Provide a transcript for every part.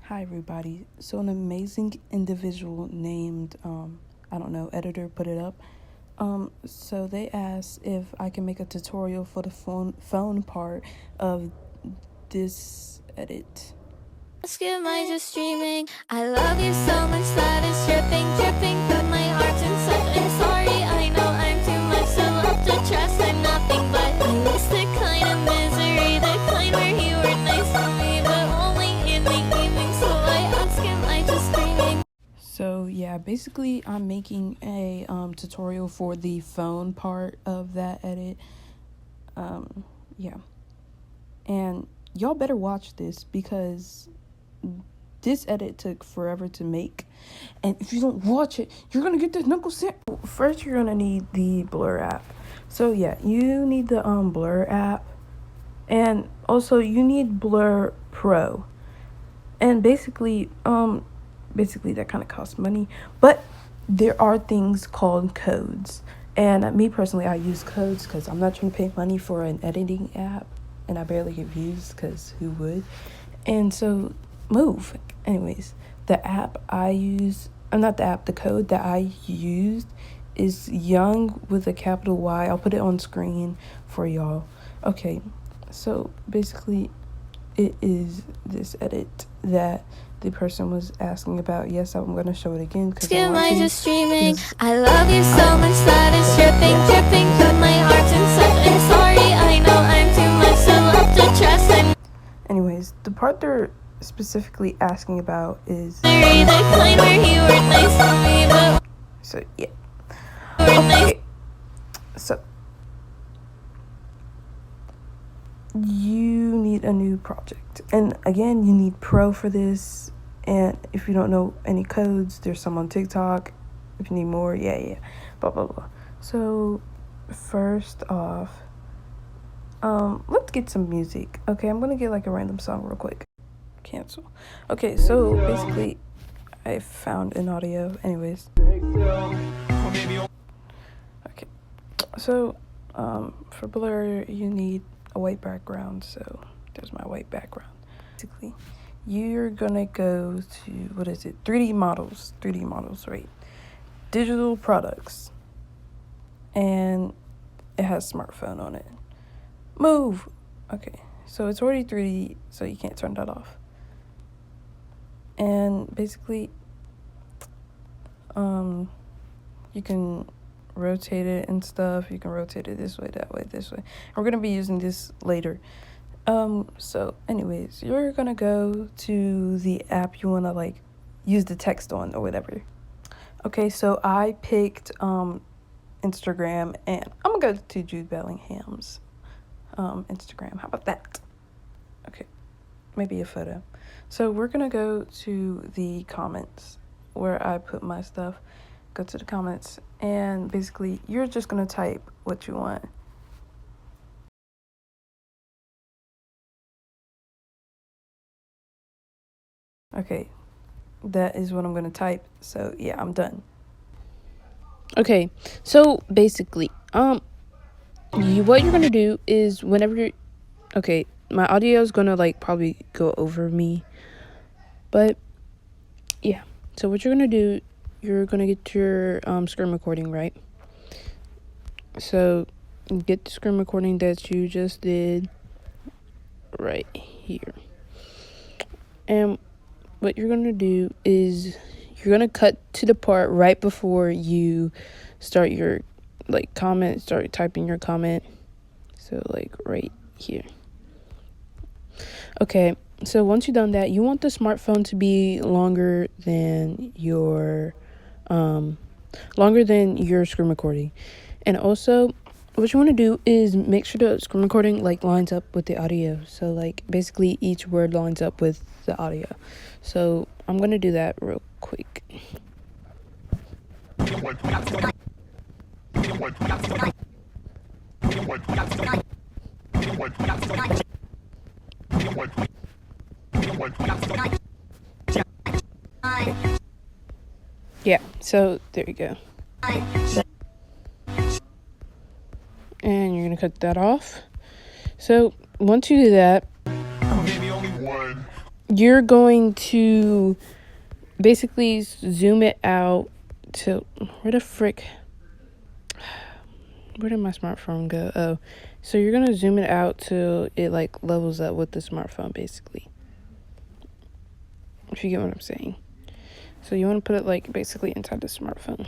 Hi everybody. So an amazing individual named I don't know, editor put it up. So they asked if I can make a tutorial for the phone part of this edit. Am I just dreaming? I love you so much that it's dripping, but my heart's in such. I'm sorry, I know I'm too much to love to trust. I'm nothing but I miss the kind of misery, the kind where you were nice to me, but only in the evening. So I ask, am I just dreaming? So yeah, basically I'm making a tutorial for the phone part of that edit. Yeah. And y'all better watch this because this edit took forever to make, and if you don't watch it, you're gonna get the knuckle sample. First, you're gonna need the Blur app. So yeah, you need the Blur app, and also you need Blur Pro. And basically that kind of costs money, but there are things called codes. And me personally, I use codes because I'm not trying to pay money for an editing app, and I barely get views because who would? And so move. Anyways, the app I use, not the app, the code that I used is Young with a capital Y. I'll put it on screen for y'all. Okay, so basically it is this edit that the person was asking about. Yes, I'm going to show it again because Am I just dreaming? I love you so much that it's dripping, but my heart's in such. I'm sorry, I know I'm too much to love to trust. Anyways, the part they're specifically asking about is the kind where you were nice to me, but so yeah. Okay, so you need a new project, and again, you need Pro for this. And if you don't know any codes, there's some on TikTok. If you need more, yeah, blah blah blah. So first off, let's get some music. Okay, I'm gonna get like a random song real quick. Cancel. Okay, so basically I found an audio. Anyways, okay, so for Blur you need a white background. So there's my white background. Basically, you're gonna go to, what is it, 3D models, right? Digital products, and it has smartphone on it. Move. Okay, so it's already 3D, so you can't turn that off. And basically you can rotate it and stuff. You can rotate it this way, that way, this way. We're gonna be using this later. So anyways, you're gonna go to the app you wanna like use the text on or whatever. Okay, so I picked Instagram, and I'm gonna go to Jude Bellingham's Instagram. How about that? Okay, maybe a photo. So we're gonna go to the comments where I put my stuff. Go to the comments, and basically you're just gonna type what you want. Okay, that is what I'm gonna type. So yeah, I'm done. Okay, so basically what you're gonna do is whenever you're, okay, my audio is gonna like probably go over me, but yeah, so what you're gonna do, you're gonna get your screen recording, right? So get the screen recording that you just did right here, and what you're gonna do is you're gonna cut to the part right before you start your comment, start typing your comment. So like right here. Okay, so once you've done that, you want the smartphone to be longer than your screen recording. And also what you want to do is make sure the screen recording like lines up with the audio. So like basically each word lines up with the audio. So I'm gonna do that real quick. Yeah, so there you go. And you're gonna cut that off. So once you do that, you're going to basically zoom it out to where did my smartphone go? Oh, so you're gonna zoom it out till it like levels up with the smartphone, basically, if you get what I'm saying. So you want to put it like basically inside the smartphone.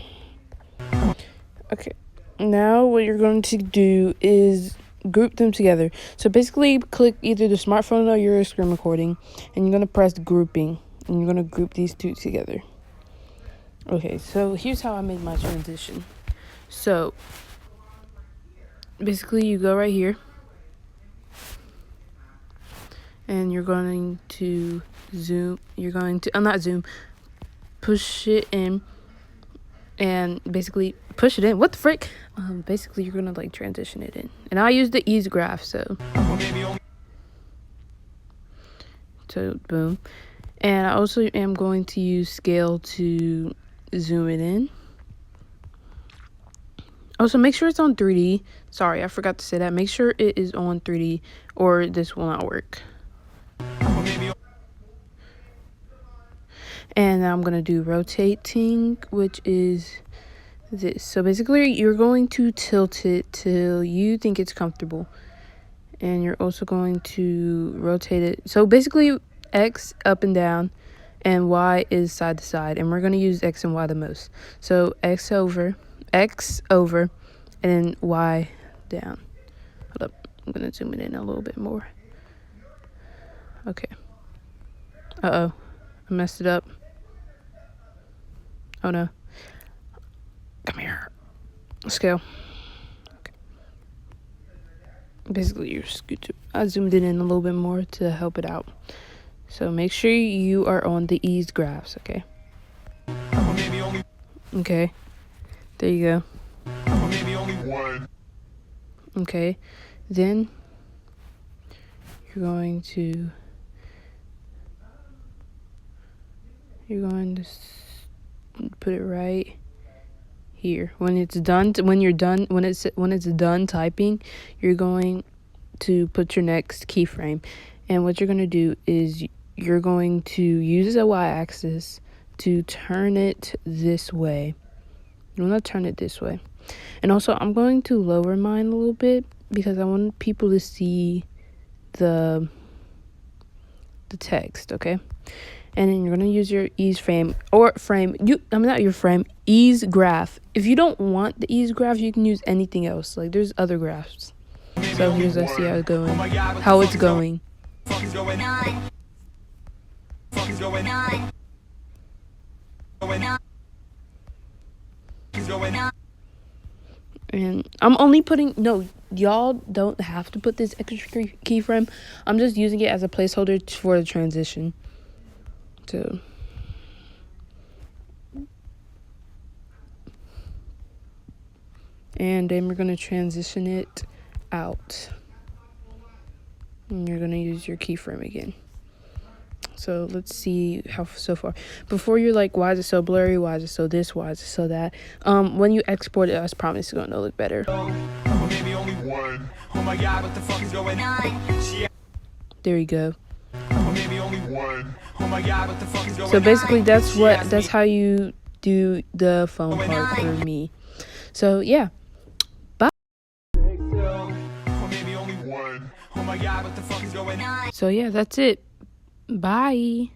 Okay, now what you're going to do is group them together. So basically click either the smartphone or your screen recording, and you're going to press grouping, and you're going to group these two together. Okay, so here's how I made my transition. So basically you go right here, and you're going to push it in, and basically push it in. What the frick? Basically you're gonna like transition it in, and I use the ease graph, so boom. And I also am going to use scale to zoom it in. Also, make sure it's on 3D. Sorry, I forgot to say that. Make sure it is on 3D or this will not work. And now I'm going to do rotating, which is this. So basically, you're going to tilt it till you think it's comfortable. And you're also going to rotate it. So basically, X up and down, and Y is side to side. And we're going to use X and Y the most. So X over, and then Y down. Hold up. I'm going to zoom it in a little bit more. Okay. Uh-oh. I messed it up. Oh no. Come here. Scale. Okay. Basically, you scoot to. I zoomed it in a little bit more to help it out. So make sure you are on the ease graphs, okay? Okay. There you go. Okay. Then you're going to put it right here. When it's done typing, you're going to put your next keyframe. And what you're going to do is you're going to use the y-axis to turn it this way. You want to turn it this way. And also, I'm going to lower mine a little bit because I want people to see the text, okay? And then you're going to use your ease frame ease graph. If you don't want the ease graph, you can use anything else. Like, there's other graphs. So here's, let's see how it's going. And I'm only putting, y'all don't have to put this extra keyframe. I'm just using it as a placeholder for the transition. So, and then we're going to transition it out. And you're going to use your keyframe again. So let's see how so far. Before you're like, why is it so blurry? Why is it so this? Why is it so that? When you export it, I promise it's going to look better. There you go. So basically, that's how you do the phone part for me. So yeah. Bye. So yeah, that's it. Bye.